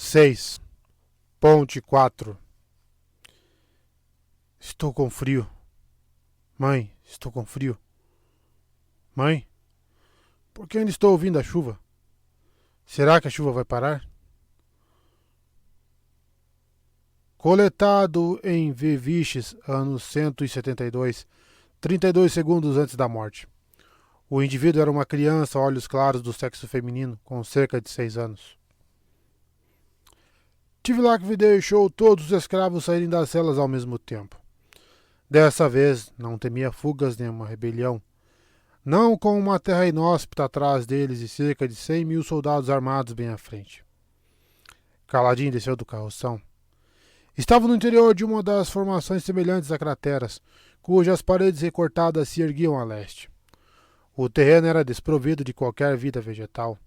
6. Ponte 4. Estou com frio. Mãe, estou com frio. Mãe, por que ainda estou ouvindo a chuva? Será que a chuva vai parar? Coletado em Viviches, ano 172, 32 segundos antes da morte. O indivíduo era uma criança, olhos claros, do sexo feminino, com cerca de 6 anos. Tivlak deixou todos os escravos saírem das celas ao mesmo tempo. Dessa vez, não temia fugas nem uma rebelião. Não com uma terra inóspita atrás deles e cerca de 100.000 soldados armados bem à frente. Kaladin desceu do carroção. Estava no interior de uma das formações semelhantes a crateras, cujas paredes recortadas se erguiam a leste. O terreno era desprovido de qualquer vida vegetal.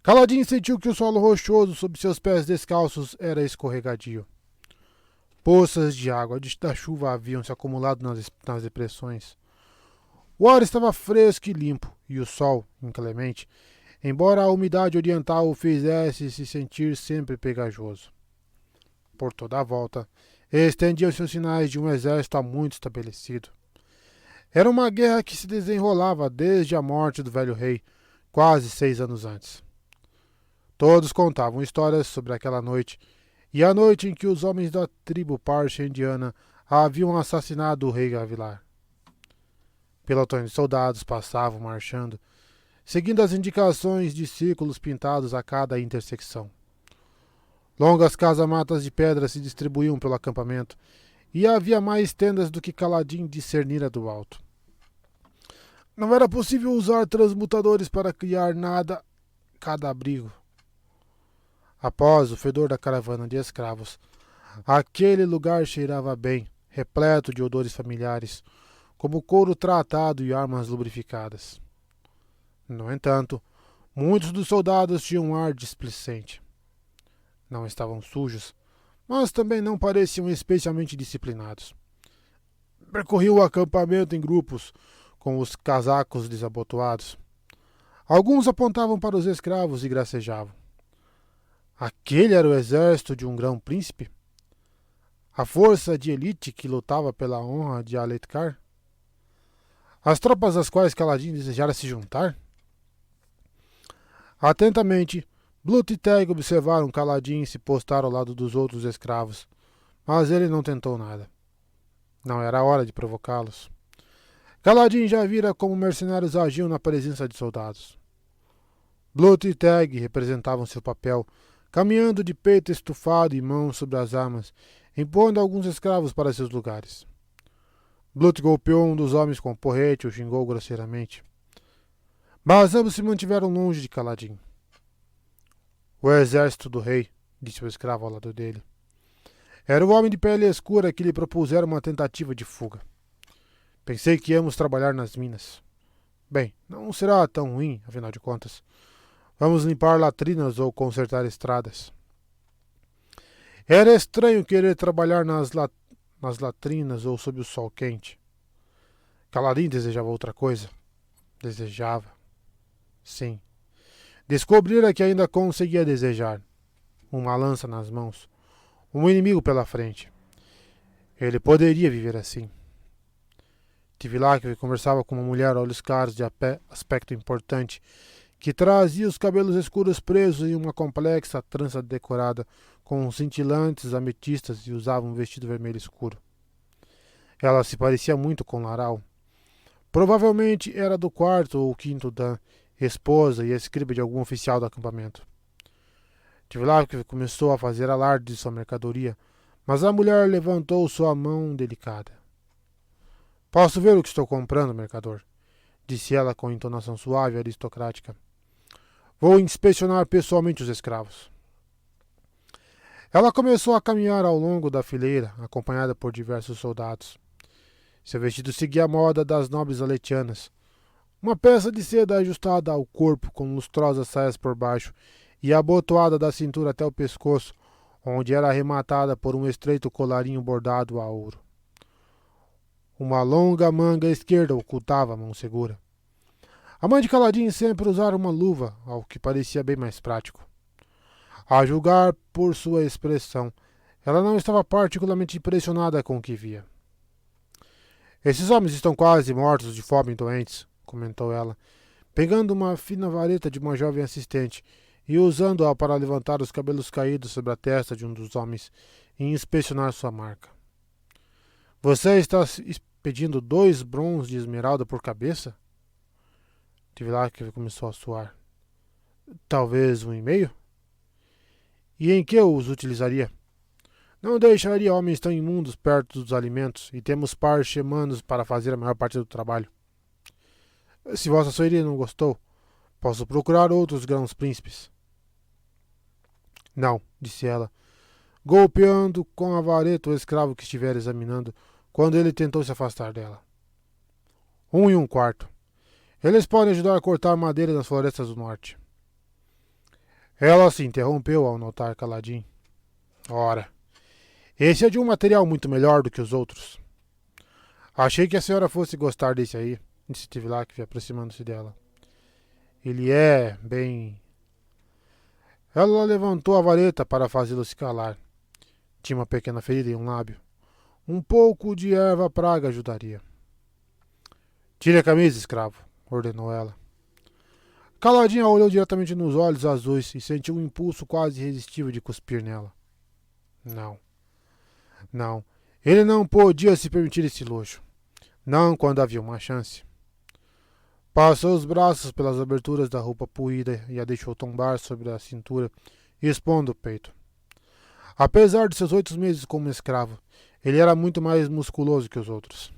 Kaladin sentiu que o solo rochoso sob seus pés descalços era escorregadio. Poças de água da chuva haviam se acumulado nas depressões. O ar estava fresco e limpo, e o sol, inclemente, embora a umidade oriental o fizesse se sentir sempre pegajoso. Por toda a volta, estendiam-se os sinais de um exército há muito estabelecido. Era uma guerra que se desenrolava desde a morte do velho rei, quase 6 anos antes. Todos contavam histórias sobre aquela noite, e a noite em que os homens da tribo Parcha indiana haviam assassinado o rei Gavilar. Pelotões de soldados passavam marchando, seguindo as indicações de círculos pintados a cada intersecção. Longas casamatas de pedra se distribuíam pelo acampamento, e havia mais tendas do que Kaladin discernira do alto. Não era possível usar transmutadores para criar nada cada abrigo. Após o fedor da caravana de escravos, aquele lugar cheirava bem, repleto de odores familiares, como couro tratado e armas lubrificadas. No entanto, muitos dos soldados tinham um ar displicente. Não estavam sujos, mas também não pareciam especialmente disciplinados. Percorriam o acampamento em grupos, com os casacos desabotoados. Alguns apontavam para os escravos e gracejavam. Aquele era o exército de um grão-príncipe? A força de elite que lutava pela honra de Aletkar? As tropas às quais Kaladin desejara se juntar? Atentamente, Blut e Teg observaram Kaladin se postar ao lado dos outros escravos, mas ele não tentou nada. Não era hora de provocá-los. Kaladin já vira como mercenários agiam na presença de soldados. Blut e Teg representavam seu papel, caminhando de peito estufado e mãos sobre as armas, empurrando alguns escravos para seus lugares. Blut golpeou um dos homens com um porrete e o xingou grosseiramente. Mas ambos se mantiveram longe de Kaladin. O exército do rei, disse o escravo ao lado dele. Era o homem de pele escura que lhe propuseram uma tentativa de fuga. Pensei que íamos trabalhar nas minas. Bem, não será tão ruim, afinal de contas. Vamos limpar latrinas ou consertar estradas. Era estranho querer trabalhar nas latrinas ou sob o sol quente. Kaladin desejava outra coisa. Desejava. Sim. Descobrira que ainda conseguia desejar. Uma lança nas mãos. Um inimigo pela frente. Ele poderia viver assim. Tivlak conversava com uma mulher, olhos claros, de aspecto importante, que trazia os cabelos escuros presos em uma complexa trança decorada com cintilantes ametistas e usava um vestido vermelho escuro. Ela se parecia muito com Laral. Provavelmente era do quarto ou quinto dan, esposa e escriba de algum oficial do acampamento. Tivlak começou a fazer alarde de sua mercadoria, mas a mulher levantou sua mão delicada. Posso ver o que estou comprando, mercador? Disse ela com entonação suave e aristocrática. Vou inspecionar pessoalmente os escravos. Ela começou a caminhar ao longo da fileira, acompanhada por diversos soldados. Seu vestido seguia a moda das nobres aletianas. Uma peça de seda ajustada ao corpo, com lustrosas saias por baixo, e abotoada da cintura até o pescoço, onde era arrematada por um estreito colarinho bordado a ouro. Uma longa manga esquerda ocultava a mão segura. A mãe de Kaladin sempre usara uma luva, ao que parecia bem mais prático. A julgar por sua expressão, ela não estava particularmente impressionada com o que via. Esses homens estão quase mortos de fome e doentes, comentou ela, pegando uma fina vareta de uma jovem assistente e usando-a para levantar os cabelos caídos sobre a testa de um dos homens e inspecionar sua marca. Você está pedindo 2 brons de esmeralda por cabeça? Tivlak começou a suar. Talvez 1,5? E em que eu os utilizaria? Não deixaria homens tão imundos perto dos alimentos, e temos parchemanos para fazer a maior parte do trabalho. Se vossa senhoria não gostou, posso procurar outros grãos príncipes. Não, disse ela, golpeando com a vareta o escravo que estivera examinando, quando ele tentou se afastar dela. 1,25. Eles podem ajudar a cortar madeira nas florestas do norte. Ela se interrompeu ao notar Kaladin. Ora, esse é de um material muito melhor do que os outros. Achei que a senhora fosse gostar desse aí, disse Tivlak, aproximando-se dela. Ele é bem... Ela levantou a vareta para fazê-lo se calar. Tinha uma pequena ferida em um lábio. Um pouco de erva praga ajudaria. Tire a camisa, escravo, ordenou ela. Caladinha olhou diretamente nos olhos azuis e sentiu um impulso quase irresistível de cuspir nela. Não. Ele não podia se permitir esse luxo. Não quando havia uma chance. Passou os braços pelas aberturas da roupa puída e a deixou tombar sobre a cintura, expondo o peito. Apesar de seus 8 meses como escravo, ele era muito mais musculoso que os outros.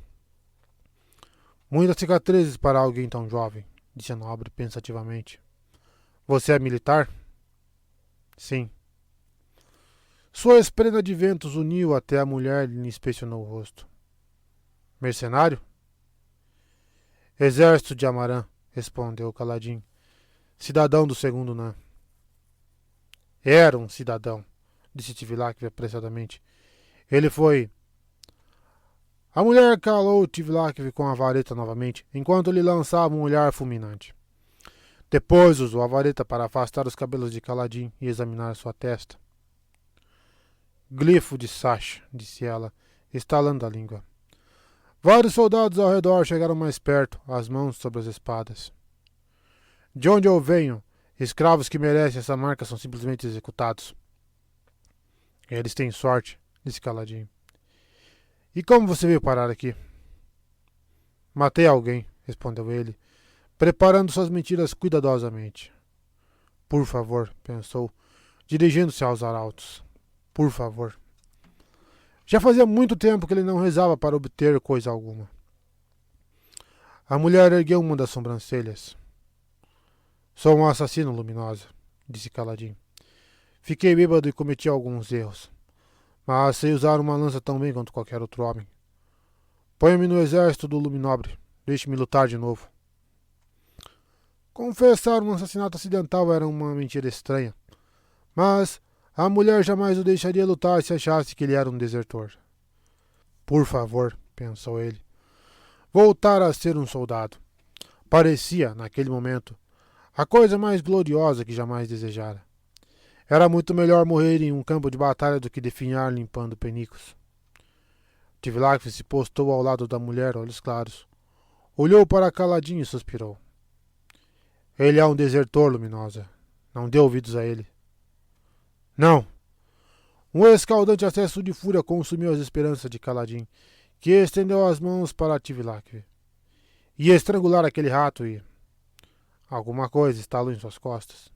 Muitas cicatrizes para alguém tão jovem, disse a nobre pensativamente. Você é militar? Sim. Sua esprenda de ventos uniu até a mulher e lhe inspecionou o rosto. Mercenário? Exército de Amarã, respondeu Kaladin. Cidadão do segundo Nã. Era um cidadão, disse Tivlak apressadamente. Ele foi... A mulher calou Tivlak com a vareta novamente, enquanto lhe lançava um olhar fulminante. Depois usou a vareta para afastar os cabelos de Kaladin e examinar sua testa. Glifo de Sasha, disse ela, estalando a língua. Vários soldados ao redor chegaram mais perto, as mãos sobre as espadas. De onde eu venho, escravos que merecem essa marca são simplesmente executados. Eles têm sorte, disse Kaladin. E como você veio parar aqui? Matei alguém, respondeu ele, preparando suas mentiras cuidadosamente. Por favor, pensou, dirigindo-se aos arautos. Por favor. Já fazia muito tempo que ele não rezava para obter coisa alguma. A mulher ergueu uma das sobrancelhas. Sou um assassino, Luminosa, disse Kaladin. Fiquei bêbado e cometi alguns erros, mas sei usar uma lança tão bem quanto qualquer outro homem. Ponha-me no exército do Luminobre. Deixe-me lutar de novo. Confessar um assassinato acidental era uma mentira estranha, mas a mulher jamais o deixaria lutar se achasse que ele era um desertor. Por favor, pensou ele, voltar a ser um soldado. Parecia, naquele momento, a coisa mais gloriosa que jamais desejara. Era muito melhor morrer em um campo de batalha do que definhar limpando penicos. Tivlak se postou ao lado da mulher, olhos claros. Olhou para Kaladin e suspirou. Ele é um desertor, Luminosa. Não dê ouvidos a ele. Não! Um escaldante acesso de fúria consumiu as esperanças de Kaladin, que estendeu as mãos para Tivlak. Ia estrangular aquele rato e... Alguma coisa estalou em suas costas.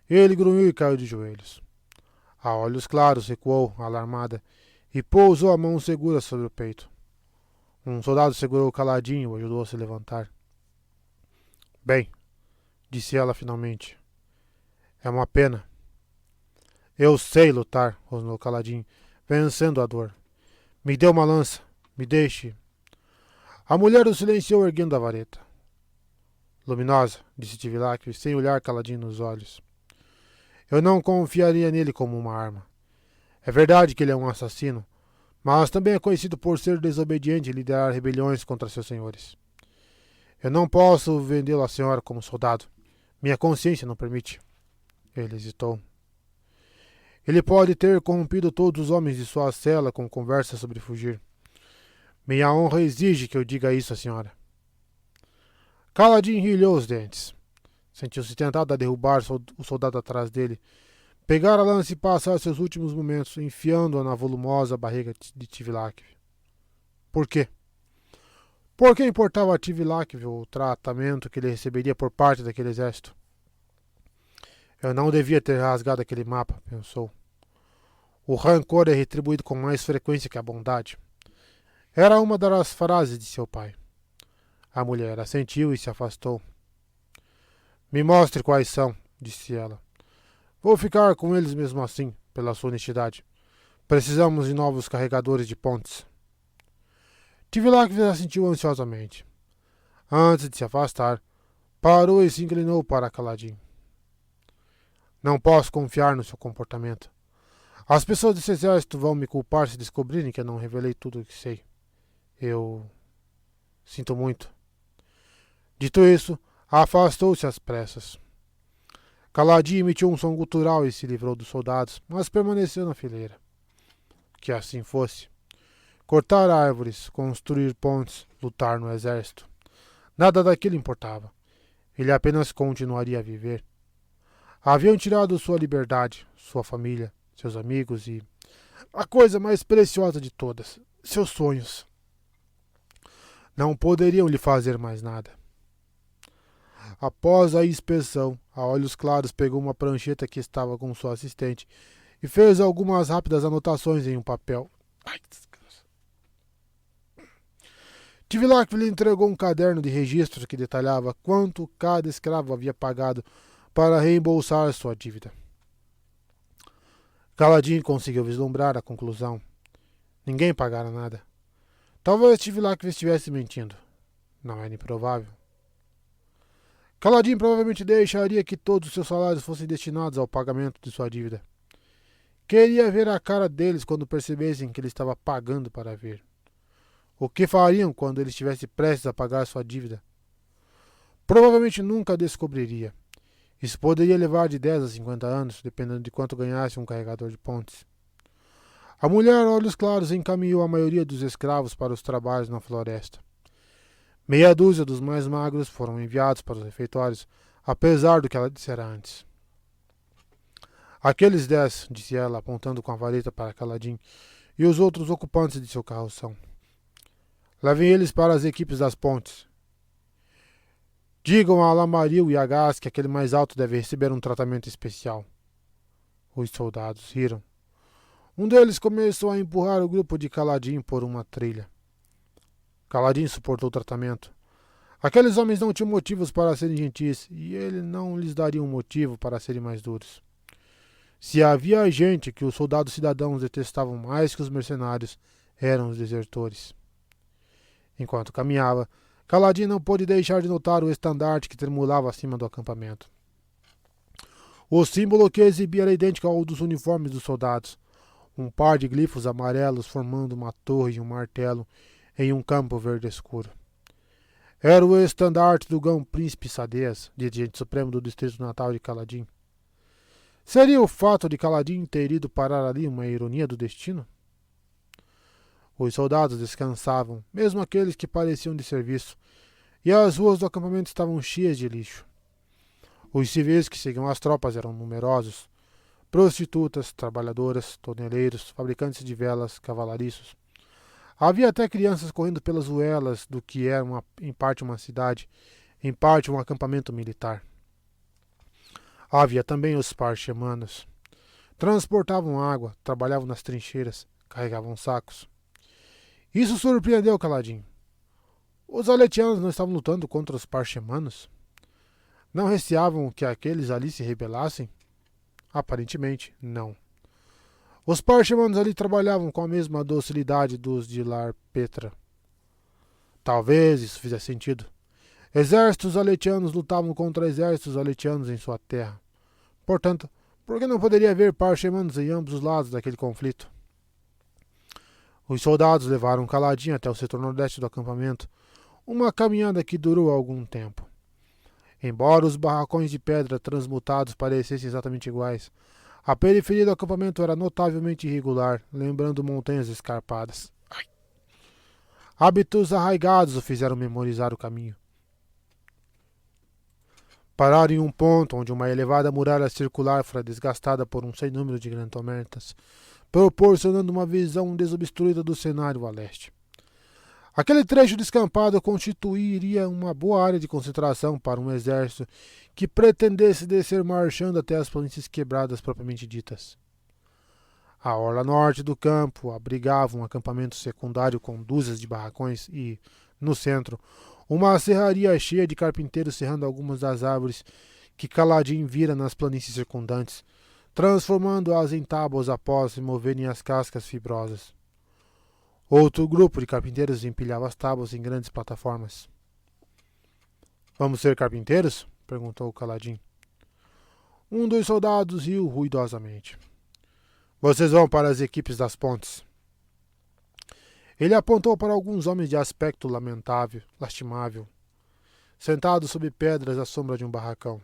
Ele grunhiu e caiu de joelhos. A olhos claros recuou, alarmada, e pousou a mão segura sobre o peito. Um soldado segurou Kaladin e o ajudou a se levantar. Bem, disse ela finalmente. É uma pena. Eu sei lutar, rosnou Kaladin, vencendo a dor. Me dê uma lança, me deixe. A mulher o silenciou erguendo a vareta. Luminosa, disse Tivlak, sem olhar Kaladin nos olhos. Eu não confiaria nele como uma arma. É verdade que ele é um assassino, mas também é conhecido por ser desobediente e liderar rebeliões contra seus senhores. Eu não posso vendê-lo à senhora como soldado. Minha consciência não permite. Ele hesitou. Ele pode ter corrompido todos os homens de sua cela com conversas sobre fugir. Minha honra exige que eu diga isso à senhora. Caladin rilhou os dentes. Sentiu-se tentado a derrubar o soldado atrás dele, pegar a lança e passar seus últimos momentos enfiando-a na volumosa barriga de Tivlak. Por quê? Por que importava a Tivlak o tratamento que ele receberia por parte daquele exército? Eu não devia ter rasgado aquele mapa, pensou. O rancor é retribuído com mais frequência que a bondade. Era uma das frases de seu pai. A mulher assentiu e se afastou. Me mostre quais são, disse ela. Vou ficar com eles mesmo assim, pela sua honestidade. Precisamos de novos carregadores de pontes. Tivlak assentiu ansiosamente. Antes de se afastar, parou e se inclinou para Caladin. Não posso confiar no seu comportamento. As pessoas desse exército vão me culpar se descobrirem que eu não revelei tudo o que sei. Eu sinto muito. Dito isso, afastou-se às pressas. Caladin emitiu um som gutural e se livrou dos soldados, mas permaneceu na fileira. Que assim fosse. Cortar árvores, construir pontes, lutar no exército. Nada daquilo importava. Ele apenas continuaria a viver. Haviam tirado sua liberdade, sua família, seus amigos e, a coisa mais preciosa de todas, seus sonhos. Não poderiam lhe fazer mais nada. Após a inspeção, a olhos claros pegou uma prancheta que estava com sua assistente e fez algumas rápidas anotações em um papel. Tivlak lhe entregou um caderno de registros que detalhava quanto cada escravo havia pagado para reembolsar sua dívida. Caladin conseguiu vislumbrar a conclusão. Ninguém pagara nada. Talvez Tivlak estivesse mentindo. Não era improvável. Caladin provavelmente deixaria que todos os seus salários fossem destinados ao pagamento de sua dívida. Queria ver a cara deles quando percebessem que ele estava pagando para ver. O que fariam quando ele estivesse prestes a pagar sua dívida? Provavelmente nunca descobriria. Isso poderia levar de 10 a 50 anos, dependendo de quanto ganhasse um carregador de pontes. A mulher, olhos claros, encaminhou a maioria dos escravos para os trabalhos na floresta. Meia dúzia dos mais magros foram enviados para os refeitórios, apesar do que ela dissera antes. Aqueles 10, disse ela, apontando com a vareta para Caladin, e os outros ocupantes de seu carroção. Levem eles para as equipes das pontes. Digam a Lamaril e a Gás que aquele mais alto deve receber um tratamento especial. Os soldados riram. Um deles começou a empurrar o grupo de Caladin por uma trilha. Caladin suportou o tratamento. Aqueles homens não tinham motivos para serem gentis, e ele não lhes daria um motivo para serem mais duros. Se havia gente que os soldados cidadãos detestavam mais que os mercenários, eram os desertores. Enquanto caminhava, Caladin não pôde deixar de notar o estandarte que tremulava acima do acampamento. O símbolo que exibia era idêntico ao dos uniformes dos soldados. Um par de glifos amarelos formando uma torre e um martelo em um campo verde escuro. Era o estandarte do Grão Príncipe Sadez, dirigente supremo do distrito natal de Caladin. Seria o fato de Caladin ter ido parar ali uma ironia do destino? Os soldados descansavam, mesmo aqueles que pareciam de serviço, e as ruas do acampamento estavam cheias de lixo. Os civis que seguiam as tropas eram numerosos: prostitutas, trabalhadoras, toneleiros, fabricantes de velas, cavalariços. Havia até crianças correndo pelas ruelas do que era em parte uma cidade, em parte um acampamento militar. Havia também os parchemanos. Transportavam água, trabalhavam nas trincheiras, carregavam sacos. Isso surpreendeu Caladin. Os aletianos não estavam lutando contra os parchemanos? Não receavam que aqueles ali se rebelassem? Aparentemente, não. Os parchemanos ali trabalhavam com a mesma docilidade dos de Lar Petra. Talvez isso fizesse sentido. Exércitos aletianos lutavam contra exércitos aletianos em sua terra. Portanto, por que não poderia haver parchemanos em ambos os lados daquele conflito? Os soldados levaram Caladin até o setor nordeste do acampamento, uma caminhada que durou algum tempo. Embora os barracões de pedra transmutados parecessem exatamente iguais, A periferia do acampamento era notavelmente irregular, lembrando montanhas escarpadas. Hábitos arraigados o fizeram memorizar o caminho. Pararam em um ponto onde uma elevada muralha circular fora desgastada por um sem número de grantometas, proporcionando uma visão desobstruída do cenário a leste. Aquele trecho descampado constituiria uma boa área de concentração para um exército que pretendesse descer marchando até as planícies quebradas propriamente ditas. A orla norte do campo abrigava um acampamento secundário com dúzias de barracões e, no centro, uma serraria cheia de carpinteiros serrando algumas das árvores que Kaladin vira nas planícies circundantes, transformando-as em tábuas após removerem as cascas fibrosas. Outro grupo de carpinteiros empilhava as tábuas em grandes plataformas. "Vamos ser carpinteiros?" perguntou Kaladin. Um dos soldados riu ruidosamente. "Vocês vão para as equipes das pontes." Ele apontou para alguns homens de aspecto lastimável, sentados sob pedras à sombra de um barracão.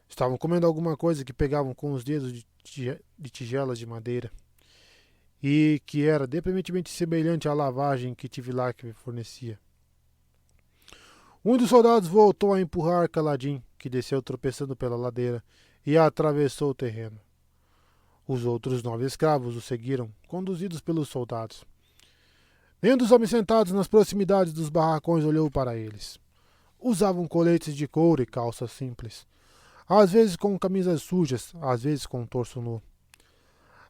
Estavam comendo alguma coisa que pegavam com os dedos de tigelas de madeira, e que era deprimentemente semelhante à lavagem que Tivilak fornecia. Um dos soldados voltou a empurrar Kaladin, que desceu tropeçando pela ladeira, e atravessou o terreno. Os outros 9 escravos o seguiram, conduzidos pelos soldados. Nenhum dos homens sentados nas proximidades dos barracões olhou para eles. Usavam coletes de couro e calças simples, às vezes com camisas sujas, às vezes com o torso nu.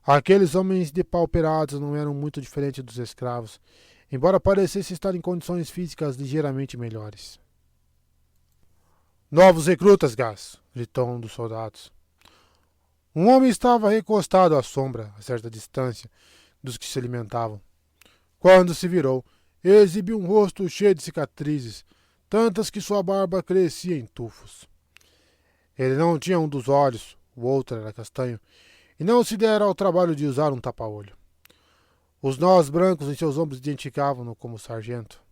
Aqueles homens depauperados não eram muito diferentes dos escravos, embora parecessem estar em condições físicas ligeiramente melhores. "Novos recrutas, Gás!" gritou um dos soldados. Um homem estava recostado à sombra, a certa distância, dos que se alimentavam. Quando se virou, exibiu um rosto cheio de cicatrizes, tantas que sua barba crescia em tufos. Ele não tinha um dos olhos, o outro era castanho, e não se dera ao trabalho de usar um tapa-olho. Os nós brancos em seus ombros identificavam-no como sargento.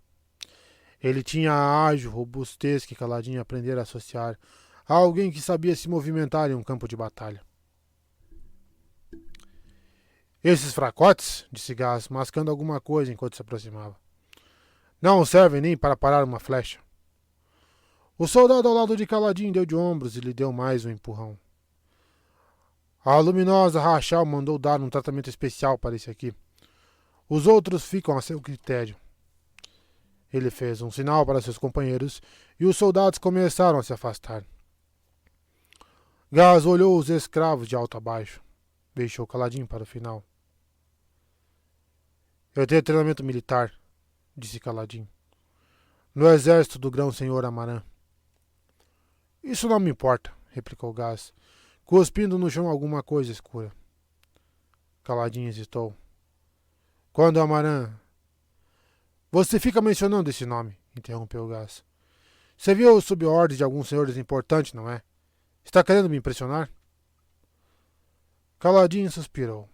Ele tinha a ágil robustez que Kaladin aprendera a associar a alguém que sabia se movimentar em um campo de batalha. "Esses fracotes", disse Gás, mascando alguma coisa enquanto se aproximava, "não servem nem para parar uma flecha." O soldado ao lado de Kaladin deu de ombros e lhe deu mais um empurrão. "A luminosa Rachel mandou dar um tratamento especial para esse aqui. Os outros ficam a seu critério." Ele fez um sinal para seus companheiros e os soldados começaram a se afastar. Gás olhou os escravos de alto a baixo. Deixou Kaladin para o final. "Eu tenho treinamento militar", disse Kaladin, "no exército do grão-senhor Amaran." "Isso não me importa", replicou Gás, cuspindo no chão alguma coisa escura. Kaladin hesitou. "Quando Amaran..." "Você fica mencionando esse nome", interrompeu Gás. "Você viu sob ordem de alguns senhores importantes, não é? Está querendo me impressionar?" Kaladin suspirou.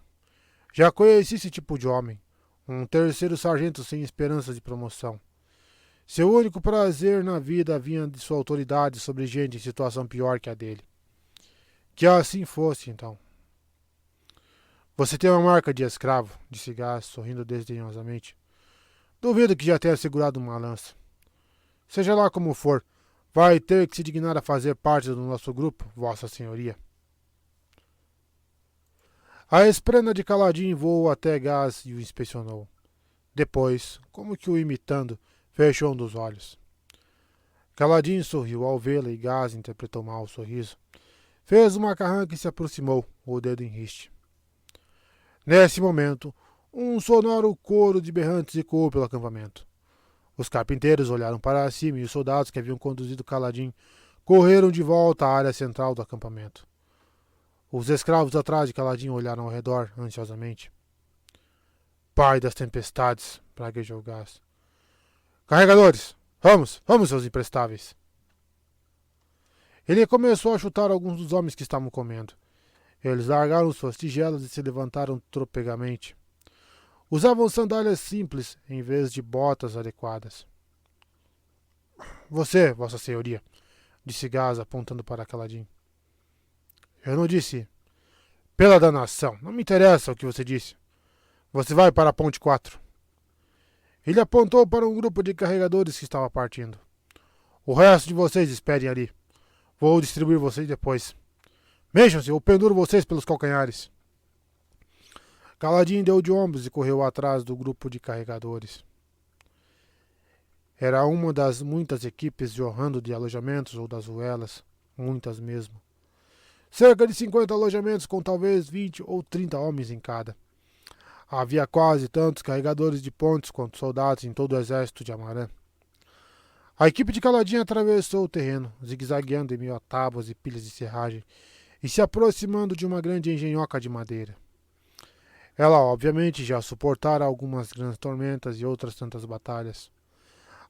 Já conheci esse tipo de homem, um terceiro sargento sem esperança de promoção. Seu único prazer na vida vinha de sua autoridade sobre gente em situação pior que a dele. Que assim fosse, então. "Você tem uma marca de escravo", disse Gás, sorrindo desdenhosamente. "Duvido que já tenha segurado uma lança. Seja lá como for, vai ter que se dignar a fazer parte do nosso grupo, Vossa Senhoria." A esprena de Kaladin voou até Gás e o inspecionou. Depois, como que o imitando, fechou um dos olhos. Kaladin sorriu ao vê-la e Gás interpretou mal o sorriso. Fez uma carranca e se aproximou, o dedo em riste. Nesse momento, um sonoro coro de berrantes ecoou pelo acampamento. Os carpinteiros olharam para cima e os soldados que haviam conduzido Kaladin correram de volta à área central do acampamento. Os escravos atrás de Kaladin olharam ao redor ansiosamente. "Pai das tempestades", praguejou Gás. "Carregadores! Vamos, vamos, seus imprestáveis!" Ele começou a chutar alguns dos homens que estavam comendo. Eles largaram suas tigelas e se levantaram tropegamente. Usavam sandálias simples em vez de botas adequadas. "Você, Vossa Senhoria", disse Gás apontando para Kaladin. "Eu não disse." Pela danação, não me interessa o que você disse. Você vai para a ponte 4. Ele apontou para um grupo de carregadores que estava partindo. O resto de vocês esperem ali. Vou distribuir vocês depois. Mexam-se ou penduro vocês pelos calcanhares. Kaladin deu de ombros e correu atrás do grupo de carregadores. Era uma das muitas equipes jorrando de alojamentos ou das ruelas, muitas mesmo. Cerca de 50 alojamentos com talvez 20 ou 30 homens em cada. Havia quase tantos carregadores de pontes quanto soldados em todo o exército de Amarã. A equipe de Kaladin atravessou o terreno, zigue-zagueando em meio a tábuas e pilhas de serragem, e se aproximando de uma grande engenhoca de madeira. Ela, obviamente, já suportara algumas grandes tormentas e outras tantas batalhas.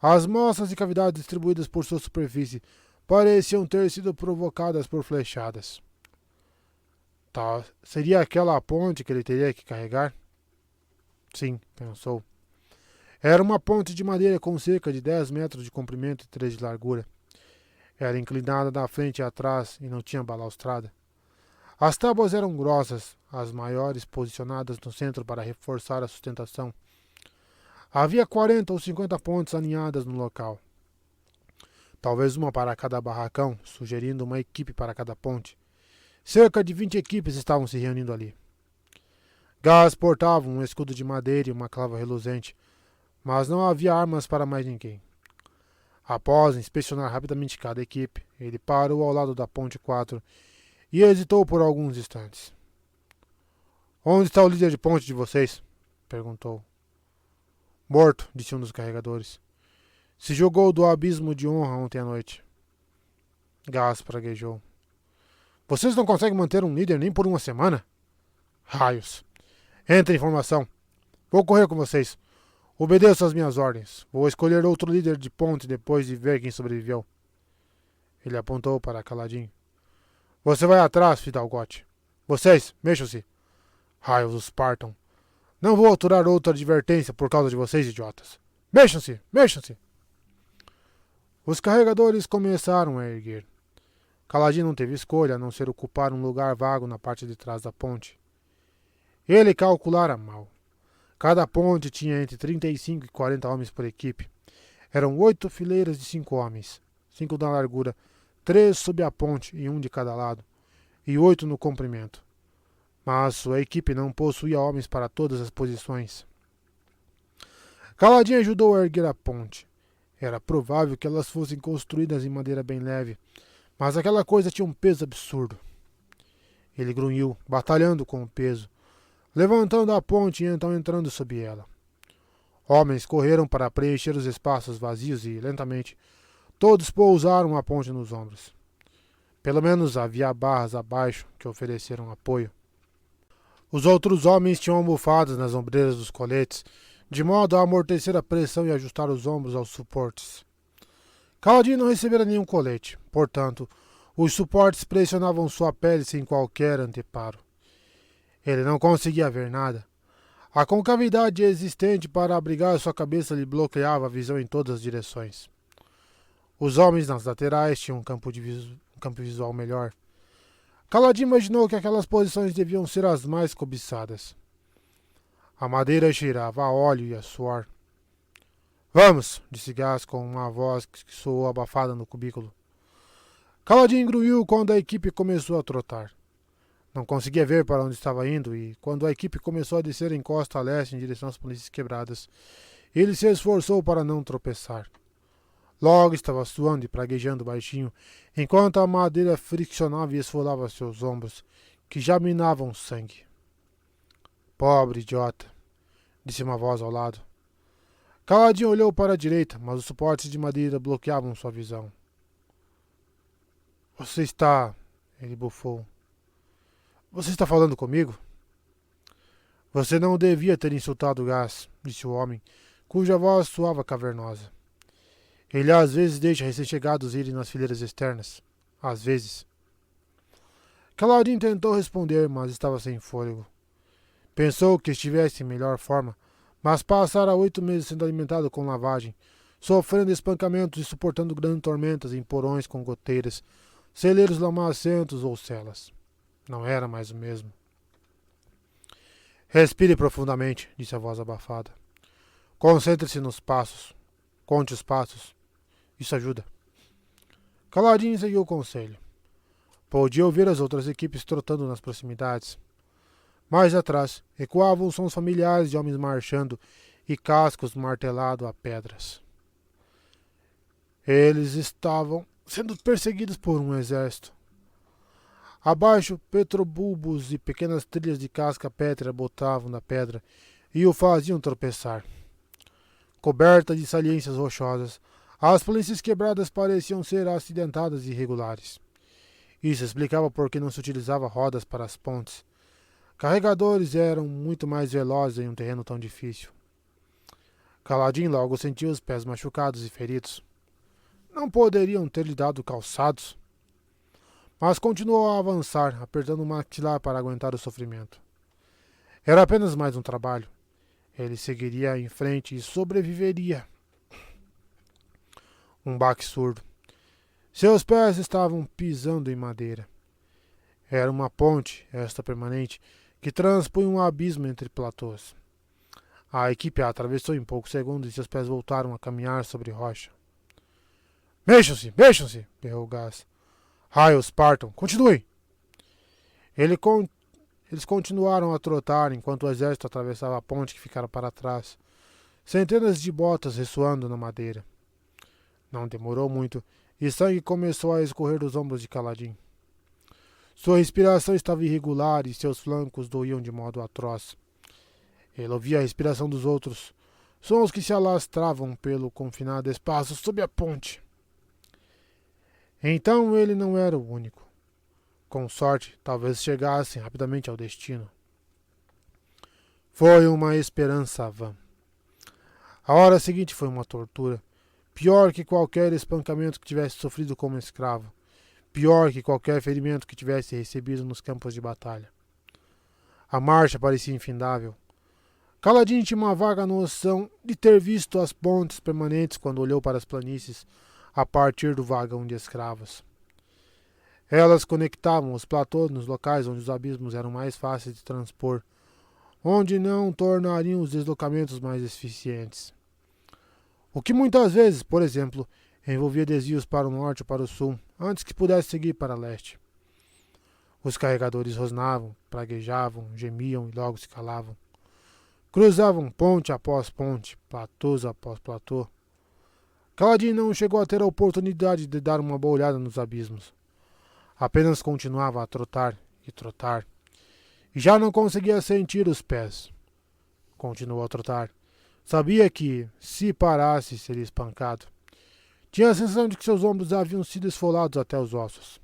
As moças e cavidades distribuídas por sua superfície pareciam ter sido provocadas por flechadas. Tá, seria aquela a ponte que ele teria que carregar? Sim, pensou. Era uma ponte de madeira com cerca de 10 metros de comprimento e 3 de largura. Era inclinada da frente e atrás e não tinha balaustrada. As tábuas eram grossas, as maiores posicionadas no centro para reforçar a sustentação. Havia 40 ou 50 pontes aninhadas no local. Talvez uma para cada barracão, sugerindo uma equipe para cada ponte. Cerca de 20 equipes estavam se reunindo ali. Gás portava um escudo de madeira e uma clava reluzente, mas não havia armas para mais ninguém. Após inspecionar rapidamente cada equipe, ele parou ao lado da ponte 4 e hesitou por alguns instantes. Onde está o líder de ponte de vocês? Perguntou. Morto, disse um dos carregadores. Se jogou do abismo de honra ontem à noite. Gás praguejou. Vocês não conseguem manter um líder nem por uma semana? Raios. Entre em formação. Vou correr com vocês. Obedeço às minhas ordens. Vou escolher outro líder de ponte depois de ver quem sobreviveu. Ele apontou para Kaladin. Você vai atrás, Fidalgote. Vocês, mexam-se. Raios os partam. Não vou aturar outra advertência por causa de vocês, idiotas. Mexam-se, mexam-se. Os carregadores começaram a erguer. Kaladin não teve escolha a não ser ocupar um lugar vago na parte de trás da ponte. Ele calculara mal. Cada ponte tinha entre 35 e 40 homens por equipe. Eram 8 fileiras de 5 homens, 5 na largura, 3 sob a ponte e 1 de cada lado, e 8 no comprimento. Mas sua equipe não possuía homens para todas as posições. Kaladin ajudou a erguer a ponte. Era provável que elas fossem construídas em madeira bem leve, mas aquela coisa tinha um peso absurdo. Ele grunhiu, batalhando com o peso, levantando a ponte e então entrando sob ela. Homens correram para preencher os espaços vazios e, lentamente, todos pousaram a ponte nos ombros. Pelo menos havia barras abaixo que ofereceram apoio. Os outros homens tinham almofadas nas ombreiras dos coletes, de modo a amortecer a pressão e ajustar os ombros aos suportes. Kaladin não recebera nenhum colete, portanto, os suportes pressionavam sua pele sem qualquer anteparo. Ele não conseguia ver nada. A concavidade existente para abrigar sua cabeça lhe bloqueava a visão em todas as direções. Os homens nas laterais tinham um campo visual melhor. Kaladin imaginou que aquelas posições deviam ser as mais cobiçadas. A madeira cheirava a óleo e a suor. Vamos, disse Gás com uma voz que soou abafada no cubículo. Kaladin grunhiu quando a equipe começou a trotar. Não conseguia ver para onde estava indo e, quando a equipe começou a descer em costa a leste em direção às planícies quebradas, ele se esforçou para não tropeçar. Logo estava suando e praguejando baixinho, enquanto a madeira friccionava e esfolava seus ombros, que já minavam sangue. Pobre idiota, disse uma voz ao lado. Kaladin olhou para a direita, mas os suportes de madeira bloqueavam sua visão. Você está... Ele bufou. Você está falando comigo? Você não devia ter insultado o Gás, disse o homem, cuja voz soava cavernosa. Ele às vezes deixa recém-chegados irem nas fileiras externas. Às vezes. Kaladin tentou responder, mas estava sem fôlego. Pensou que estivesse em melhor forma, mas passara 8 meses sendo alimentado com lavagem, sofrendo espancamentos e suportando grandes tormentas em porões com goteiras, celeiros lamacentos ou celas. Não era mais o mesmo. Respire profundamente, disse a voz abafada. Concentre-se nos passos. Conte os passos. Isso ajuda. Caladinho seguiu o conselho. Podia ouvir as outras equipes trotando nas proximidades. Mais atrás, ecoavam os sons familiares de homens marchando e cascos martelados a pedras. Eles estavam sendo perseguidos por um exército. Abaixo, petrobulbos e pequenas trilhas de casca pétrea botavam na pedra e o faziam tropeçar. Coberta de saliências rochosas, as planícies quebradas pareciam ser acidentadas e irregulares. Isso explicava por que não se utilizava rodas para as pontes. Carregadores eram muito mais velozes em um terreno tão difícil. Caladinho logo sentiu os pés machucados e feridos. Não poderiam ter lhe dado calçados. Mas continuou a avançar, apertando o maxilar para aguentar o sofrimento. Era apenas mais um trabalho. Ele seguiria em frente e sobreviveria. Um baque surdo. Seus pés estavam pisando em madeira. Era uma ponte, esta permanente, que transpunha um abismo entre platôs. A equipe a atravessou em poucos segundos e seus pés voltaram a caminhar sobre rocha. Mexam-se, mexam-se, berrou Gás. Raios, partam, continuem! Eles continuaram a trotar enquanto o exército atravessava a ponte que ficara para trás. Centenas de botas ressoando na madeira. Não demorou muito e sangue começou a escorrer dos ombros de Caladinho. Sua respiração estava irregular e seus flancos doíam de modo atroz. Ele ouvia a respiração dos outros, sons que se alastravam pelo confinado espaço sob a ponte. Então ele não era o único. Com sorte, talvez chegassem rapidamente ao destino. Foi uma esperança vã. A hora seguinte foi uma tortura, pior que qualquer espancamento que tivesse sofrido como escravo, pior que qualquer ferimento que tivesse recebido nos campos de batalha. A marcha parecia infindável. Caladinho tinha uma vaga noção de ter visto as pontes permanentes quando olhou para as planícies a partir do vagão de escravos. Elas conectavam os platôs nos locais onde os abismos eram mais fáceis de transpor, onde não tornariam os deslocamentos mais eficientes. O que muitas vezes, por exemplo, envolvia desvios para o norte ou para o sul, antes que pudesse seguir para leste. Os carregadores rosnavam, praguejavam, gemiam e logo se calavam. Cruzavam ponte após ponte, platôs após platô. Caladinho não chegou a ter a oportunidade de dar uma boa olhada nos abismos. Apenas continuava a trotar e trotar. E já não conseguia sentir os pés. Continuou a trotar. Sabia que, se parasse, seria espancado. Tinha a sensação de que seus ombros haviam sido esfolados até os ossos.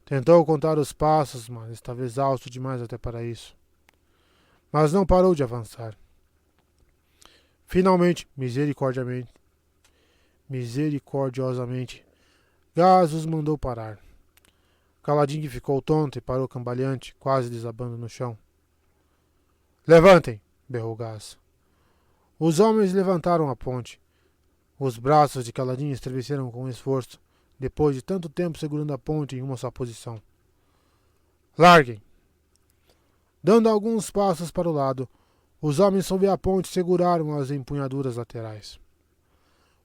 Tentou contar os passos, mas estava exausto demais até para isso. Mas não parou de avançar. Finalmente, misericordiosamente, Gás os mandou parar. Caladinho ficou tonto e parou cambaleante, quase desabando no chão. Levantem! Berrou Gás. Os homens levantaram a ponte. Os braços de Caladinho estremeceram com esforço, depois de tanto tempo segurando a ponte em uma só posição. Larguem! Dando alguns passos para o lado, os homens sob a ponte seguraram as empunhaduras laterais.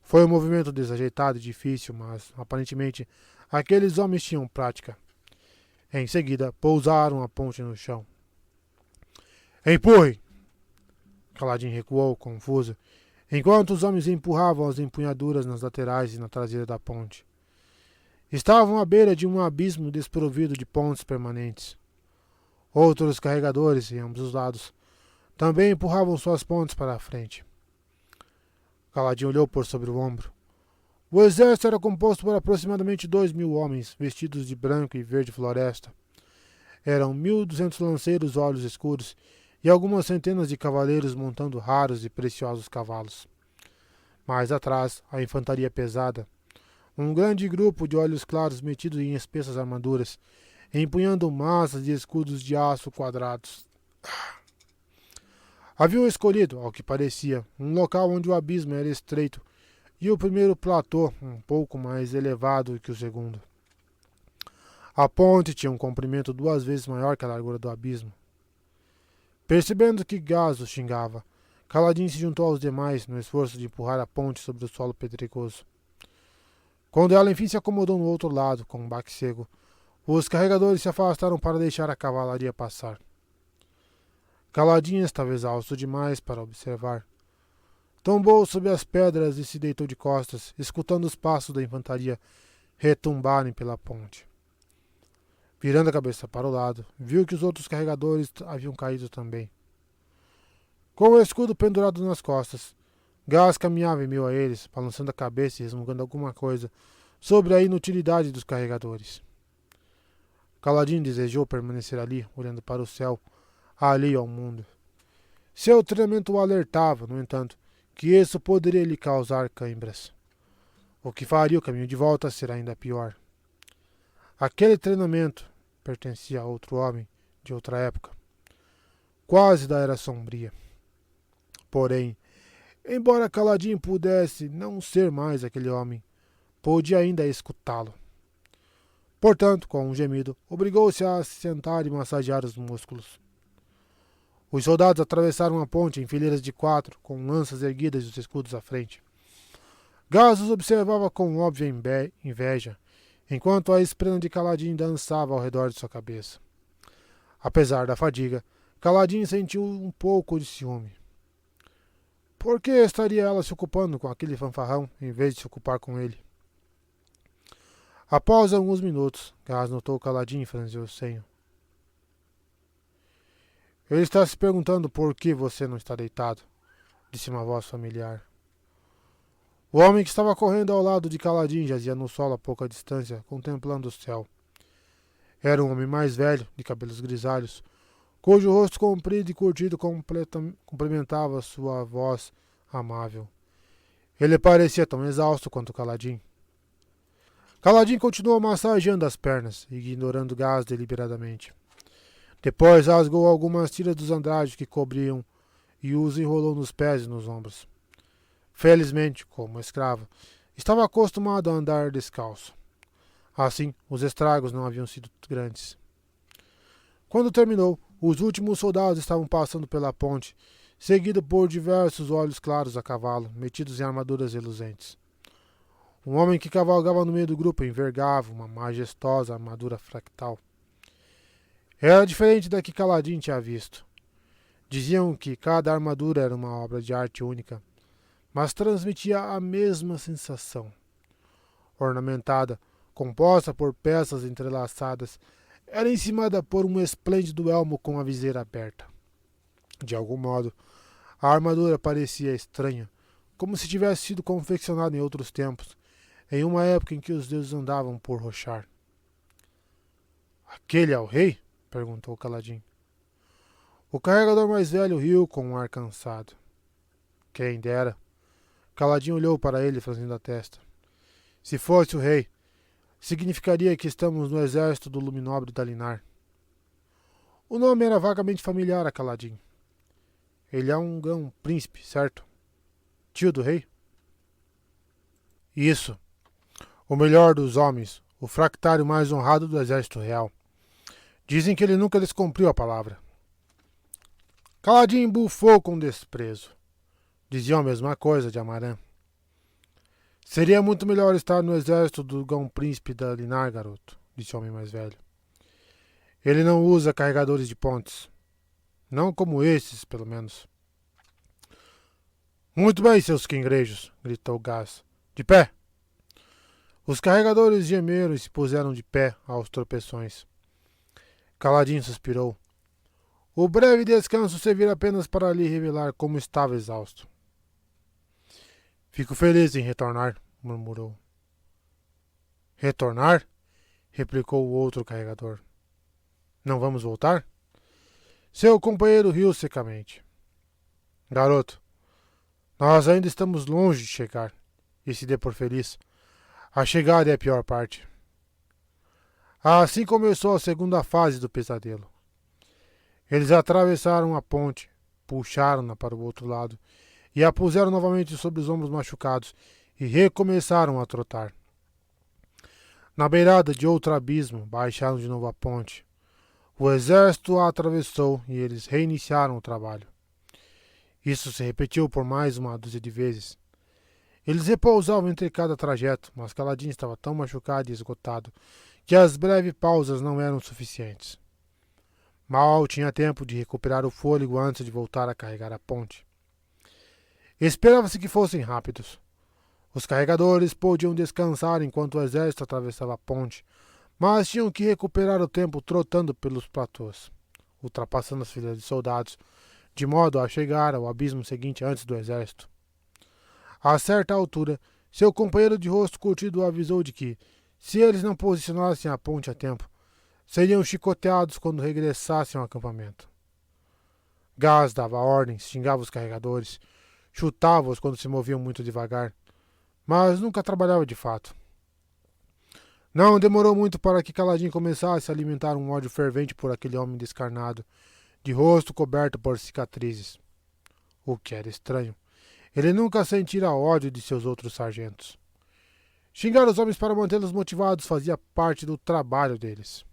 Foi um movimento desajeitado e difícil, mas, aparentemente, aqueles homens tinham prática. Em seguida, pousaram a ponte no chão. Empurre! Caladinho recuou, confuso, enquanto os homens empurravam as empunhaduras nas laterais e na traseira da ponte. Estavam à beira de um abismo desprovido de pontes permanentes. Outros carregadores, em ambos os lados, também empurravam suas pontes para a frente. Caladinho olhou por sobre o ombro. O exército era composto por aproximadamente 2.000 homens, vestidos de branco e verde floresta. Eram 1.200 lanceiros olhos escuros e algumas centenas de cavaleiros montando raros e preciosos cavalos. Mais atrás, a infantaria pesada. Um grande grupo de olhos claros metidos em espessas armaduras, empunhando massas de escudos de aço quadrados. Haviam escolhido, ao que parecia, um local onde o abismo era estreito e o primeiro platô um pouco mais elevado que o segundo. A ponte tinha um comprimento 2 vezes maior que a largura do abismo. Percebendo que Gaz o xingava, Kaladin se juntou aos demais no esforço de empurrar a ponte sobre o solo pedregoso. Quando ela enfim se acomodou no outro lado, com um baque cego, os carregadores se afastaram para deixar a cavalaria passar. Kaladin estava exausto demais para observar. Tombou sob as pedras e se deitou de costas, escutando os passos da infantaria retumbarem pela ponte. Virando a cabeça para o lado, viu que os outros carregadores haviam caído também. Com o escudo pendurado nas costas, Gaz caminhava em meio a eles, balançando a cabeça e resmungando alguma coisa sobre a inutilidade dos carregadores. Kaladin desejou permanecer ali, olhando para o céu, alheio ao mundo. Seu treinamento o alertava, no entanto, que isso poderia lhe causar cãibras, o que faria o caminho de volta ser ainda pior. Aquele treinamento pertencia a outro homem de outra época, quase da Era Sombria. Porém, embora Kaladin pudesse não ser mais aquele homem, podia ainda escutá-lo. Portanto, com um gemido, obrigou-se a se sentar e massagear os músculos. Os soldados atravessaram a ponte em fileiras de 4, com lanças erguidas e os escudos à frente. Gaz os observava com óbvia inveja, enquanto a esprema de Kaladin dançava ao redor de sua cabeça. Apesar da fadiga, Kaladin sentiu um pouco de ciúme. Por que estaria ela se ocupando com aquele fanfarrão, em vez de se ocupar com ele? Após alguns minutos, Gaz notou Kaladin e franziu o senho. Ele está se perguntando por que você não está deitado, disse uma voz familiar. O homem que estava correndo ao lado de Kaladin jazia no solo a pouca distância, contemplando o céu. Era um homem mais velho, de cabelos grisalhos, cujo rosto comprido e curtido complementava sua voz amável. Ele parecia tão exausto quanto Kaladin. Kaladin continuou massageando as pernas, ignorando Gaz deliberadamente. Depois rasgou algumas tiras dos andrajos que cobriam e os enrolou nos pés e nos ombros. Felizmente, como escravo, estava acostumado a andar descalço. Assim, os estragos não haviam sido grandes. Quando terminou, os últimos soldados estavam passando pela ponte, seguido por diversos olhos claros a cavalo, metidos em armaduras reluzentes. Um homem que cavalgava no meio do grupo envergava uma majestosa armadura fractal. Era diferente da que Kaladin tinha visto. Diziam que cada armadura era uma obra de arte única, mas transmitia a mesma sensação. Ornamentada, composta por peças entrelaçadas, era encimada por um esplêndido elmo com a viseira aberta. De algum modo, a armadura parecia estranha, como se tivesse sido confeccionada em outros tempos, em uma época em que os deuses andavam por Roshar. Aquele é o rei? Perguntou Kaladin. O carregador mais velho riu com um ar cansado. Quem dera. Kaladin olhou para ele, franzindo a testa. Se fosse o rei, significaria que estamos no exército do Luminobre Dalinar. O nome era vagamente familiar a Kaladin. Ele é um grão príncipe, certo? Tio do rei? Isso. O melhor dos homens, o fractário mais honrado do exército real. Dizem que ele nunca descumpriu a palavra. Kaladin bufou com desprezo. Diziam a mesma coisa de Amaran. Seria muito melhor estar no exército do Grão Príncipe da Linar, garoto, disse o homem mais velho. Ele não usa carregadores de pontes. Não como esses, pelo menos. Muito bem, seus quingrejos, gritou Gaz. De pé! Os carregadores gemeram e se puseram de pé aos tropeções. Kaladin suspirou. O breve descanso servira apenas para lhe revelar como estava exausto. Fico feliz em retornar, murmurou. Retornar? Replicou o outro carregador. Não vamos voltar? Seu companheiro riu secamente. Garoto, nós ainda estamos longe de chegar, e se dê por feliz. A chegada é a pior parte. Assim começou a segunda fase do pesadelo. Eles atravessaram a ponte, puxaram-na para o outro lado e a puseram novamente sobre os ombros machucados e recomeçaram a trotar. Na beirada de outro abismo, baixaram de novo a ponte. O exército a atravessou e eles reiniciaram o trabalho. Isso se repetiu por mais uma dúzia de vezes. Eles repousavam entre cada trajeto, mas Kaladin estava tão machucado e esgotado que as breves pausas não eram suficientes. Mal tinha tempo de recuperar o fôlego antes de voltar a carregar a ponte. Esperava-se que fossem rápidos. Os carregadores podiam descansar enquanto o exército atravessava a ponte, mas tinham que recuperar o tempo trotando pelos platôs, ultrapassando as filas de soldados, de modo a chegar ao abismo seguinte antes do exército. A certa altura, seu companheiro de rosto curtido o avisou de que, se eles não posicionassem a ponte a tempo, seriam chicoteados quando regressassem ao acampamento. Gaz dava ordens, xingava os carregadores, chutava-os quando se moviam muito devagar, mas nunca trabalhava de fato. Não demorou muito para que Kaladin começasse a alimentar um ódio fervente por aquele homem descarnado, de rosto coberto por cicatrizes. O que era estranho. Ele nunca sentira ódio de seus outros sargentos. Xingar os homens para mantê-los motivados fazia parte do trabalho deles.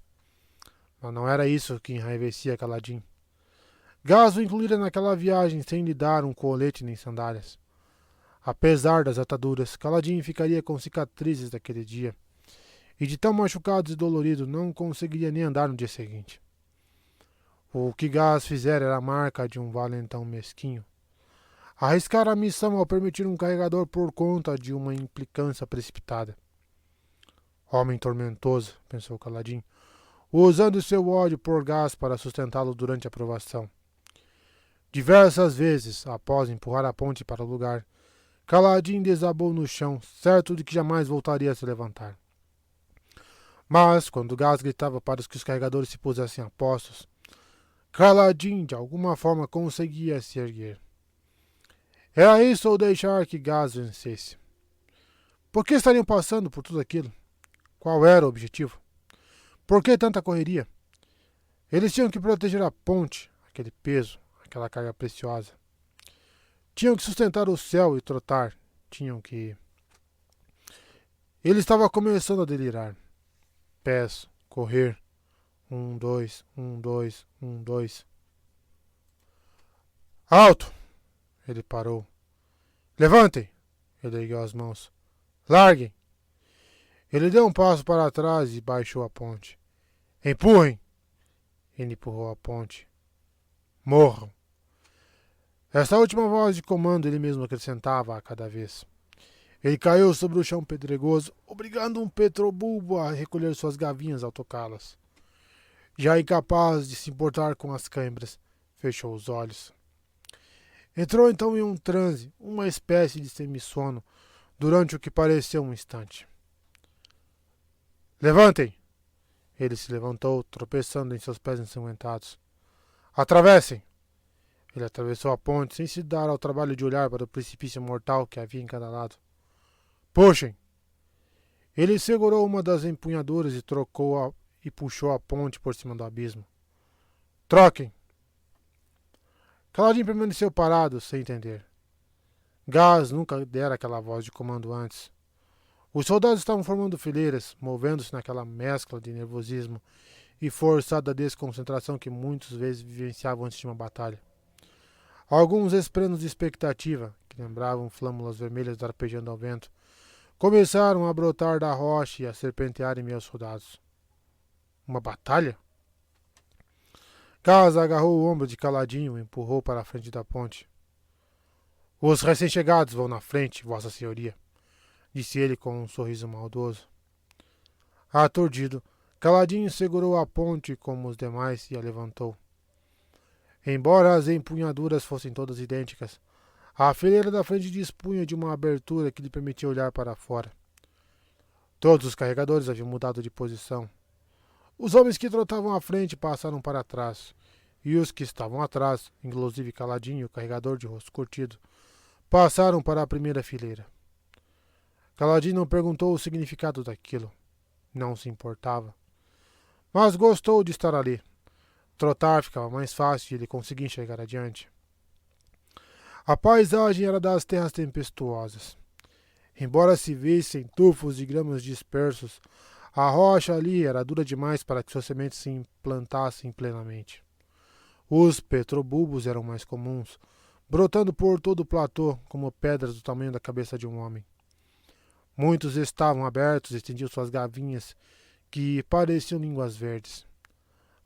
Mas não era isso que enraivecia Kaladin. Gaz o incluíra naquela viagem sem lhe dar um colete nem sandálias. Apesar das ataduras, Kaladin ficaria com cicatrizes daquele dia, e de tão machucado e dolorido não conseguiria nem andar no dia seguinte. O que Gaz fizera era a marca de um valentão mesquinho. Arriscar a missão ao permitir um carregador por conta de uma implicância precipitada. Homem tormentoso, pensou Kaladin, usando seu ódio por Gaz para sustentá-lo durante a provação. Diversas vezes, após empurrar a ponte para o lugar, Kaladin desabou no chão, certo de que jamais voltaria a se levantar. Mas, quando Gaz gritava para que os carregadores se pusessem a postos, Kaladin de alguma forma conseguia se erguer. Era isso ou deixar que Gaz vencesse? Por que estariam passando por tudo aquilo? Qual era o objetivo? Por que tanta correria? Eles tinham que proteger a ponte, aquele peso, aquela carga preciosa. Tinham que sustentar o céu e trotar. Tinham que... Ele estava começando a delirar. Pés, correr. 1, 2, 1, 2, 1, 2. Alto! Ele parou. Levantem! Ele ergueu as mãos. Larguem! Ele deu um passo para trás e baixou a ponte. Empurrem! Ele empurrou a ponte. Morram! Essa última voz de comando ele mesmo acrescentava a cada vez. Ele caiu sobre o chão pedregoso, obrigando um petrobulbo a recolher suas gavinhas ao tocá-las. Já incapaz de se importar com as câimbras, fechou os olhos. Entrou então em um transe, uma espécie de semissono, durante o que pareceu um instante. Levantem! Ele se levantou, tropeçando em seus pés ensanguentados. Atravessem! Ele atravessou a ponte sem se dar ao trabalho de olhar para o precipício mortal que havia em cada lado. Puxem! Ele segurou uma das empunhaduras e puxou a ponte por cima do abismo. Troquem! Kaladin permaneceu parado, sem entender. Gaz nunca dera aquela voz de comando antes. Os soldados estavam formando fileiras, movendo-se naquela mescla de nervosismo e forçada desconcentração que muitas vezes vivenciavam antes de uma batalha. Alguns esprenos de expectativa, que lembravam flâmulas vermelhas arpejando ao vento, começaram a brotar da rocha e a serpentear em meio aos soldados. Uma batalha? Gaz agarrou o ombro de Kaladin e o empurrou para a frente da ponte. Os recém-chegados vão na frente, Vossa Senhoria, disse ele com um sorriso maldoso. Aturdido, Kaladin segurou a ponte como os demais e a levantou. Embora as empunhaduras fossem todas idênticas, a fileira da frente dispunha de uma abertura que lhe permitia olhar para fora. Todos os carregadores haviam mudado de posição. Os homens que trotavam à frente passaram para trás, e os que estavam atrás, inclusive Kaladin e o carregador de rosto curtido, passaram para a primeira fileira. Kaladin não perguntou o significado daquilo. Não se importava. Mas gostou de estar ali. Trotar ficava mais fácil e ele conseguia enxergar adiante. A paisagem era das terras tempestuosas. Embora se vissem tufos de gramas dispersos, A rocha ali era dura demais para que suas sementes se implantassem plenamente. Os petrobulbos eram mais comuns, brotando por todo o platô como pedras do tamanho da cabeça de um homem. Muitos estavam abertos e estendiam suas gavinhas, que pareciam línguas verdes.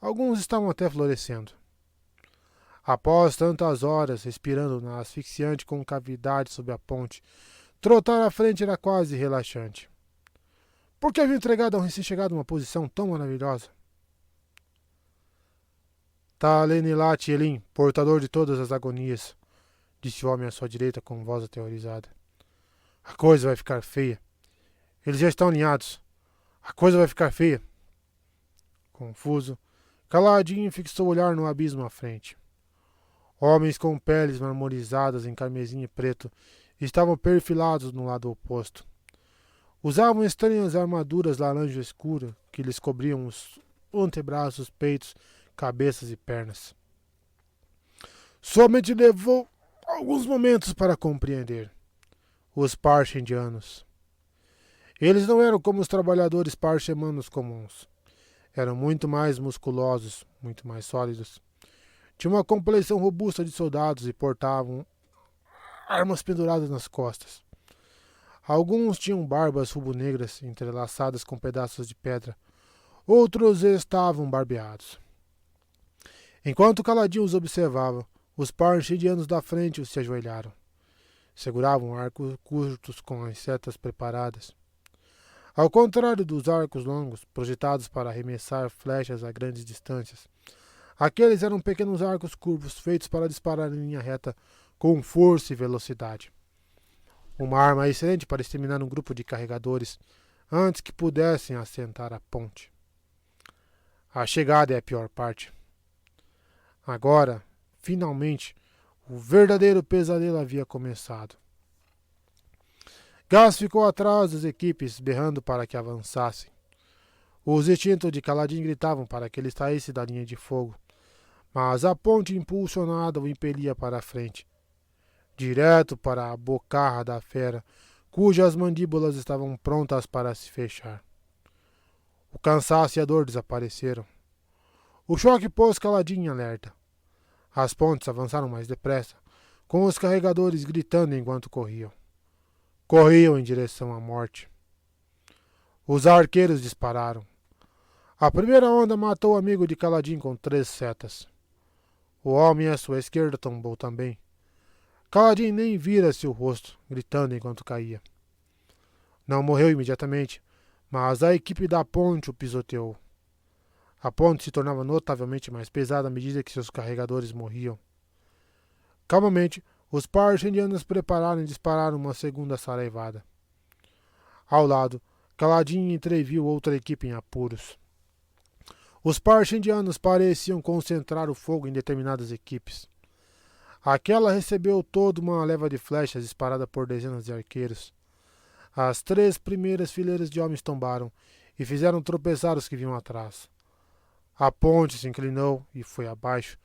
Alguns estavam até florescendo. Após tantas horas respirando na asfixiante concavidade sob a ponte, trotar à frente era quase relaxante. Por que havia entregado a um recém-chegado uma posição tão maravilhosa? Talenilat Elim, portador de todas as agonias, disse o homem à sua direita com voz aterrorizada. A coisa vai ficar feia. Eles já estão alinhados. A coisa vai ficar feia. Confuso, Caladinho fixou o olhar no abismo à frente. Homens com peles marmorizadas em carmesim e preto estavam perfilados no lado oposto. Usavam estranhas armaduras laranja escura que lhes cobriam os antebraços, peitos, cabeças e pernas. Somente levou alguns momentos para compreender. Os parchendianos. Eles não eram como os trabalhadores parchemanos comuns. Eram muito mais musculosos, muito mais sólidos. Tinham uma complexão robusta de soldados e portavam armas penduradas nas costas. Alguns tinham barbas rubro-negras entrelaçadas com pedaços de pedra. Outros estavam barbeados. Enquanto Caladinho os observava, os parchendianos da frente se ajoelharam. Seguravam arcos curtos com as setas preparadas. Ao contrário dos arcos longos, projetados para arremessar flechas a grandes distâncias, aqueles eram pequenos arcos curvos feitos para disparar em linha reta com força e velocidade. Uma arma excelente para exterminar um grupo de carregadores antes que pudessem assentar a ponte. A chegada é a pior parte. Agora, finalmente, o verdadeiro pesadelo havia começado. Gás ficou atrás das equipes, berrando para que avançassem. Os instintos de Caladinho gritavam para que ele saísse da linha de fogo, mas a ponte impulsionada o impelia para a frente, direto para a bocarra da fera, cujas mandíbulas estavam prontas para se fechar. O cansaço e a dor desapareceram. O choque pôs Caladinho em alerta. As pontes avançaram mais depressa, com os carregadores gritando enquanto corriam. Corriam em direção à morte. Os arqueiros dispararam. A primeira onda matou o amigo de Caladinho com 3 setas. O homem à sua esquerda tombou também. Caladinho nem vira seu rosto, gritando enquanto caía. Não morreu imediatamente, mas a equipe da ponte o pisoteou. A ponte se tornava notavelmente mais pesada à medida que seus carregadores morriam. Calmamente, os parchendianos prepararam e dispararam uma segunda saraivada. Ao lado, Caladinho entreviu outra equipe em apuros. Os parchendianos pareciam concentrar o fogo em determinadas equipes. Aquela recebeu toda uma leva de flechas disparada por dezenas de arqueiros. As 3 primeiras fileiras de homens tombaram e fizeram tropeçar os que vinham atrás. A ponte se inclinou e foi abaixo,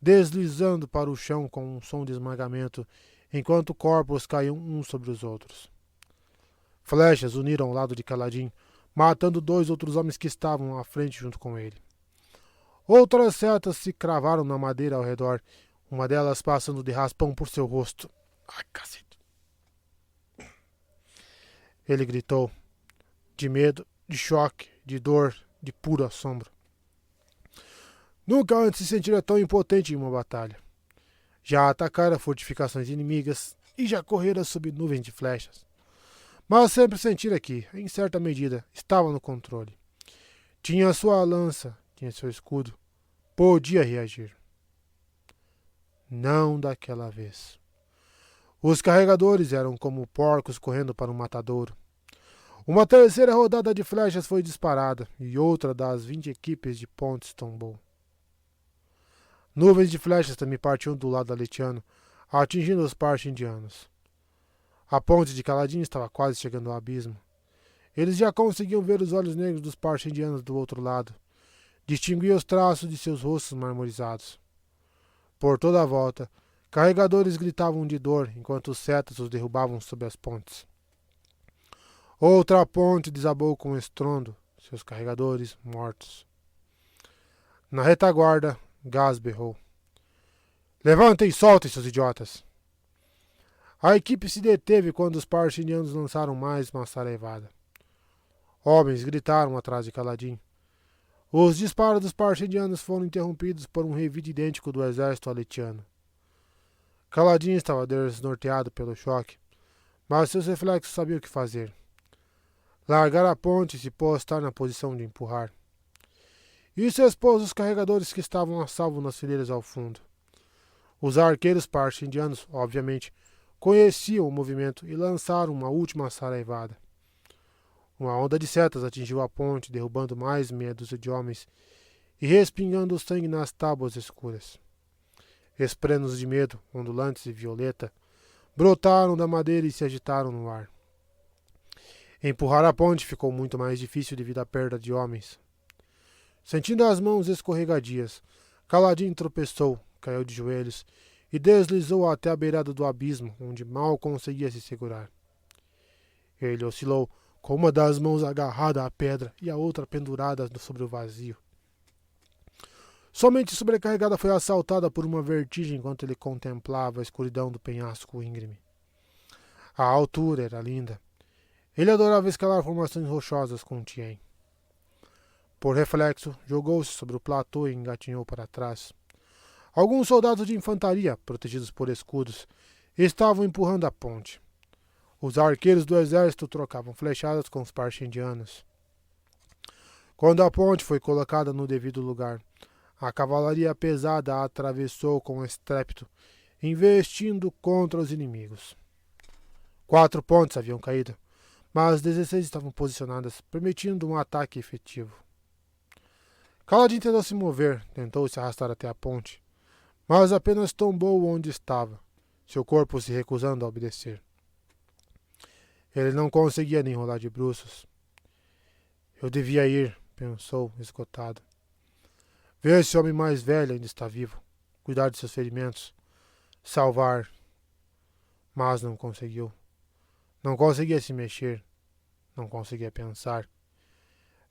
deslizando para o chão com um som de esmagamento, enquanto corpos caíam uns sobre os outros. Flechas uniram ao lado de Caladinho, matando 2 outros homens que estavam à frente junto com ele. Outras setas se cravaram na madeira ao redor, uma delas passando de raspão por seu rosto. Ai, cacete! Ele gritou, de medo, de choque, de dor, de puro assombro. Nunca antes se sentira tão impotente em uma batalha. Já atacara fortificações inimigas e já correra sob nuvens de flechas. Mas sempre sentira que, em certa medida, estava no controle. Tinha sua lança, tinha seu escudo. Podia reagir. Não daquela vez. Os carregadores eram como porcos correndo para um matadouro. Uma terceira rodada de flechas foi disparada e outra das 20 equipes de pontes tombou. Nuvens de flechas também partiam do lado aletiano, atingindo os parchendianos. A ponte de Caladinho estava quase chegando ao abismo. Eles já conseguiam ver os olhos negros dos parchendianos do outro lado. Distinguia os traços de seus rostos marmorizados. Por toda a volta, carregadores gritavam de dor enquanto os setas os derrubavam sob as pontes. Outra ponte desabou com estrondo, seus carregadores mortos. Na retaguarda, Gaz berrou: Levantem e soltem, seus idiotas! A equipe se deteve quando os parchinianos lançaram mais uma saraivada. Homens gritaram atrás de Kaladin. Os disparos dos parchinianos foram interrompidos por um revide idêntico do exército aletiano. Kaladin estava desnorteado pelo choque, mas seus reflexos sabiam o que fazer. Largar a ponte e se postar na posição de empurrar. Isso expôs os carregadores que estavam a salvo nas fileiras ao fundo. Os arqueiros parchindianos, obviamente, conheciam o movimento e lançaram uma última saraivada. Uma onda de setas atingiu a ponte, derrubando mais meia dúzia de homens e respingando o sangue nas tábuas escuras. Esprenos de medo, ondulantes e violeta, brotaram da madeira e se agitaram no ar. Empurrar a ponte ficou muito mais difícil devido à perda de homens. Sentindo as mãos escorregadias, Kaladin tropeçou, caiu de joelhos e deslizou até a beirada do abismo, onde mal conseguia se segurar. Ele oscilou, com uma das mãos agarrada à pedra e a outra pendurada sobre o vazio. Somente sobrecarregada foi assaltada por uma vertigem enquanto ele contemplava a escuridão do penhasco íngreme. A altura era linda. Ele adorava escalar formações rochosas com Tien. Por reflexo, jogou-se sobre o platô e engatinhou para trás. Alguns soldados de infantaria, protegidos por escudos, estavam empurrando a ponte. Os arqueiros do exército trocavam flechadas com os parchindianos. Quando a ponte foi colocada no devido lugar, a cavalaria pesada a atravessou com estrépito, investindo contra os inimigos. 4 pontes haviam caído, mas 16 estavam posicionadas, permitindo um ataque efetivo. Kaladin tentou se mover, tentou se arrastar até a ponte, mas apenas tombou onde estava, seu corpo se recusando a obedecer. Ele não conseguia nem rolar de bruços. Eu devia ir, pensou, esgotado. Ver esse homem mais velho ainda está vivo, cuidar de seus ferimentos, salvar. Mas não conseguiu. Não conseguia se mexer, não conseguia pensar.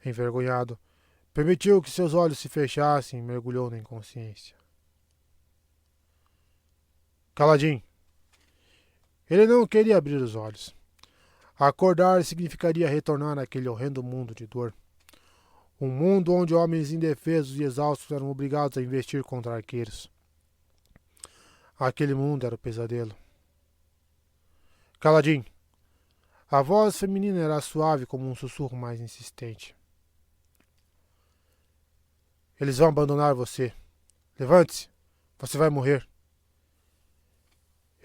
Envergonhado, permitiu que seus olhos se fechassem e mergulhou na inconsciência. Kaladin. Ele não queria abrir os olhos. Acordar significaria retornar àquele horrendo mundo de dor. Um mundo onde homens indefesos e exaustos eram obrigados a investir contra arqueiros. Aquele mundo era o pesadelo. Kaladin. A voz feminina era suave como um sussurro mais insistente. Eles vão abandonar você. Levante-se. Você vai morrer.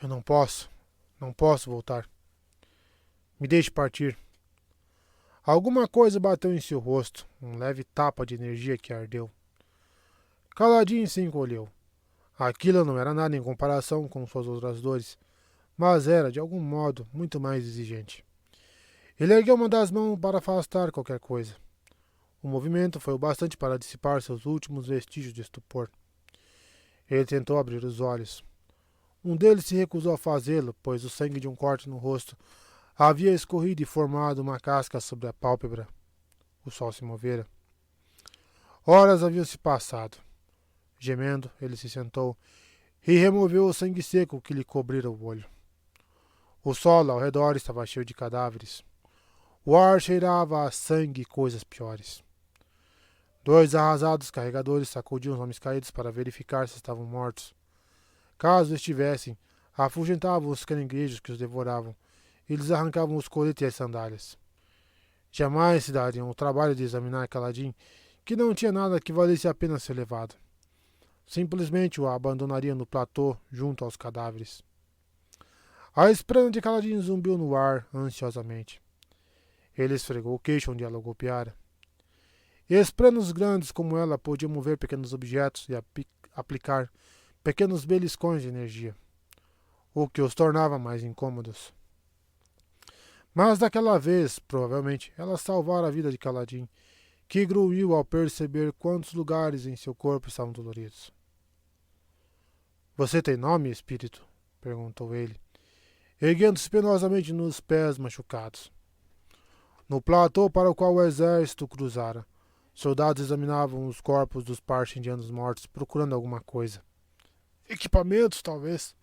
Eu não posso. Não posso voltar. Me deixe partir. Alguma coisa bateu em seu rosto, um leve tapa de energia que ardeu. Kaladin se encolheu. Aquilo não era nada em comparação com suas outras dores, mas era, de algum modo, muito mais exigente. Ele ergueu uma das mãos para afastar qualquer coisa. O movimento foi o bastante para dissipar seus últimos vestígios de estupor. Ele tentou abrir os olhos. Um deles se recusou a fazê-lo, pois o sangue de um corte no rosto havia escorrido e formado uma casca sobre a pálpebra. O sol se movera. Horas haviam se passado. Gemendo, ele se sentou e removeu o sangue seco que lhe cobrira o olho. O solo ao redor estava cheio de cadáveres. O ar cheirava a sangue e coisas piores. 2 arrasados carregadores sacudiam os homens caídos para verificar se estavam mortos. Caso estivessem, afugentavam os caranguejos que os devoravam e lhes arrancavam os coletes e as sandálias. Jamais se dariam o trabalho de examinar Kaladin, que não tinha nada que valesse a pena ser levado. Simplesmente o abandonariam no platô junto aos cadáveres. A esprana de Kaladin zumbiu no ar ansiosamente. Ele esfregou o queixo onde ela o golpeara. Espranos grandes como ela podiam mover pequenos objetos e aplicar pequenos beliscões de energia, o que os tornava mais incômodos. Mas daquela vez, provavelmente, ela salvara a vida de Kaladin, que grunhiu ao perceber quantos lugares em seu corpo estavam doloridos. Você tem nome, espírito? Perguntou ele, erguendo-se penosamente nos pés machucados. No platô para o qual o exército cruzara, soldados examinavam os corpos dos parches indianos mortos, procurando alguma coisa. Equipamentos, talvez.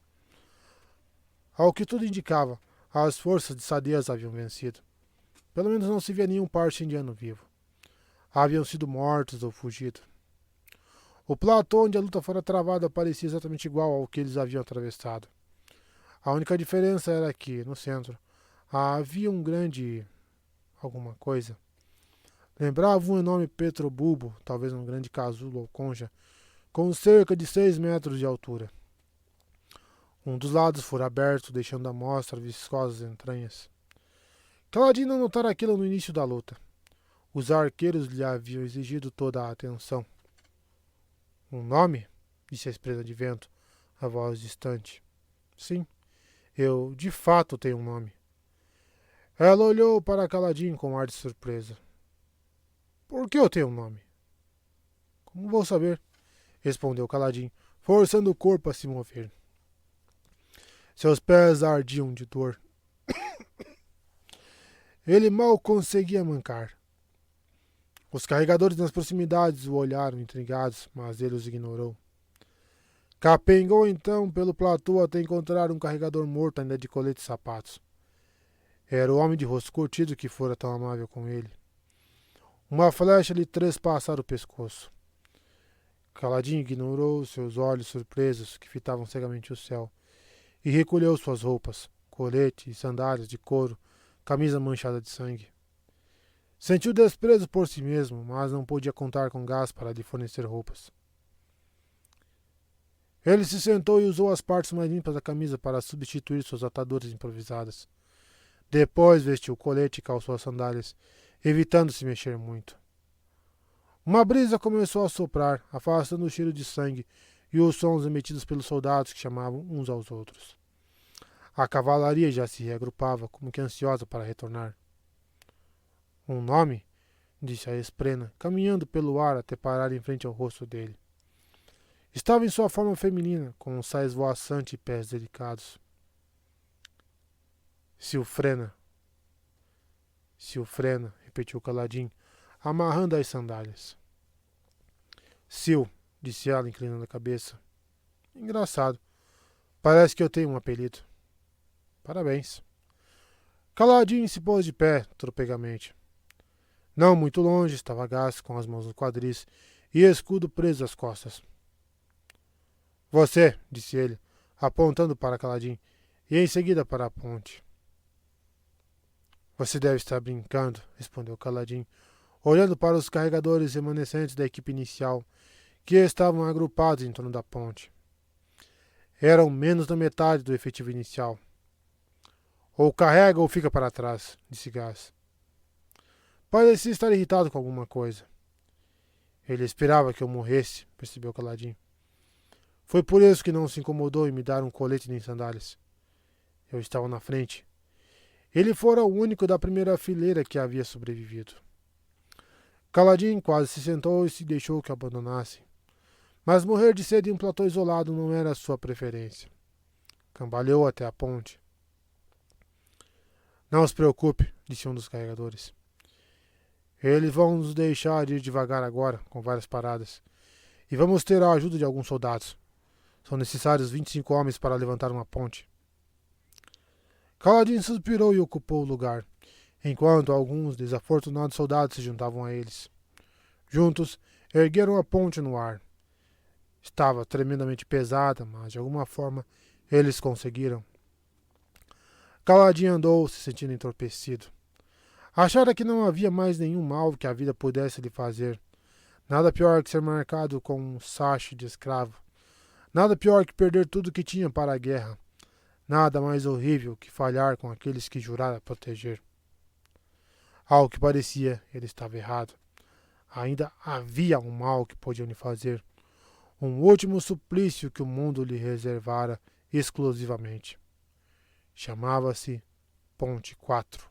Ao que tudo indicava, as forças de Sadias haviam vencido. Pelo menos não se via nenhum parche indiano vivo. Haviam sido mortos ou fugido. O platô onde a luta fora travada parecia exatamente igual ao que eles haviam atravessado. A única diferença era que, no centro, havia um grande alguma coisa. Lembrava um enorme petrobulbo, talvez um grande casulo ou concha, com cerca de 6 metros de altura. Um dos lados fora aberto, deixando à mostra viscosas entranhas. Kaladin não notara aquilo no início da luta. Os arqueiros lhe haviam exigido toda a atenção. Um nome? Disse a espresa de vento, a voz distante. Sim, eu de fato tenho um nome. Ela olhou para Kaladin com um ar de surpresa. Por que eu tenho um nome? Como vou saber? Respondeu Kaladin, forçando o corpo a se mover. Seus pés ardiam de dor. Ele mal conseguia mancar. Os carregadores nas proximidades o olharam intrigados, mas ele os ignorou. Capengou então pelo platô até encontrar um carregador morto ainda de colete e sapatos. Era o homem de rosto curtido que fora tão amável com ele. Uma flecha lhe trespassara o pescoço. Kaladin ignorou seus olhos surpresos que fitavam cegamente o céu e recolheu suas roupas, colete e sandálias de couro, camisa manchada de sangue. Sentiu desprezo por si mesmo, mas não podia contar com gás para lhe fornecer roupas. Ele se sentou e usou as partes mais limpas da camisa para substituir suas ataduras improvisadas. Depois vestiu o colete e calçou as sandálias, evitando se mexer muito. Uma brisa começou a soprar, afastando o cheiro de sangue e os sons emitidos pelos soldados que chamavam uns aos outros. A cavalaria já se reagrupava, como que ansiosa para retornar. Um nome? Disse a esprena, caminhando pelo ar até parar em frente ao rosto dele. Estava em sua forma feminina, com um sais voaçante e pés delicados. Silfrena. Silfrena, repetiu Kaladin, amarrando as sandálias. Sil, disse ela, inclinando a cabeça. Engraçado. Parece que eu tenho um apelido. Parabéns. Kaladin se pôs de pé, tropegamente. Não muito longe, estava Gás, com as mãos nos quadris e escudo preso às costas. Você, disse ele, apontando para Kaladin, e em seguida para a ponte. Você deve estar brincando, respondeu Kaladin, olhando para os carregadores remanescentes da equipe inicial, que estavam agrupados em torno da ponte. Eram menos da metade do efetivo inicial. Ou carrega ou fica para trás, disse Gás. Parecia estar irritado com alguma coisa. Ele esperava que eu morresse, percebeu Kaladin. Foi por isso que não se incomodou em me dar um colete nem sandálias. Eu estava na frente. Ele fora o único da primeira fileira que havia sobrevivido. Kaladin quase se sentou e se deixou que abandonassem. Mas morrer de sede em um platô isolado não era sua preferência. Cambaleou até a ponte. Não se preocupe, disse um dos carregadores. Eles vão nos deixar ir devagar agora, com várias paradas. E vamos ter a ajuda de alguns soldados. São necessários 25 homens para levantar uma ponte. Kaladin suspirou e ocupou o lugar, enquanto alguns desafortunados soldados se juntavam a eles. Juntos, ergueram a ponte no ar. Estava tremendamente pesada, mas de alguma forma eles conseguiram. Kaladin andou, se sentindo entorpecido. Achara que não havia mais nenhum mal que a vida pudesse lhe fazer. Nada pior que ser marcado com um sache de escravo. Nada pior que perder tudo que tinha para a guerra. Nada mais horrível que falhar com aqueles que jurara proteger. Ao que parecia, ele estava errado. Ainda havia um mal que podiam lhe fazer. Um último suplício que o mundo lhe reservara exclusivamente. Chamava-se Ponte 4.